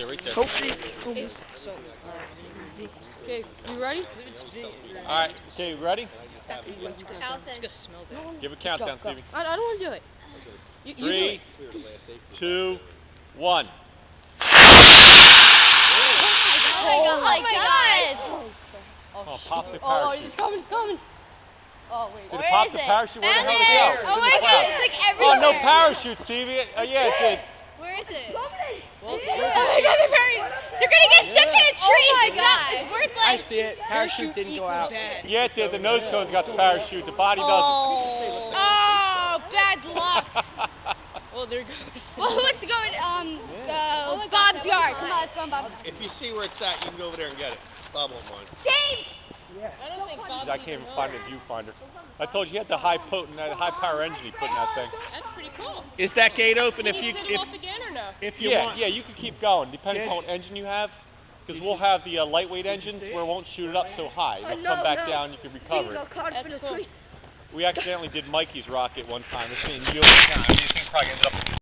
there, right there. Okay, you ready? Alright, okay, ready? Allison. Give a countdown, Stevie. I don't want to do it. You 3, do it. 2, 1. Oh my god! Oh, pop the Oh, parachute. it's coming, it's coming. Oh, wait. Did it Where pop is the it? parachute? Where the hell did it There. go? Oh my It's in the god, cloud. it's like Oh, everywhere. no parachute, Stevie. Oh, yeah, it did. Where is it? Well, Oh my god, they're gonna get stuck in a tree! Oh my god! Where's I like... see it. Parachute didn't go out. Yeah, it did. The nose cone's got the parachute. The body doesn't. Oh, bad luck. Oh, there it goes. Well, let's go in, Bob's yard. Come on, let's go in Bob's yard. If you see where it's at, you can go over there and get it. Bob won't mind. James! I don't think Bob I can't even find a viewfinder. I told you he had the high power engine he put in that thing. That's pretty cool. Is that gate open Can you sit him off again or no? if you Yeah, want? yeah, you can keep going, depending on what engine you have. Because we'll have the lightweight engines where it won't shoot it up so high. It'll come back down, you can recover it. That's cool. We accidentally did Mikey's rocket one time. This thing probably ended up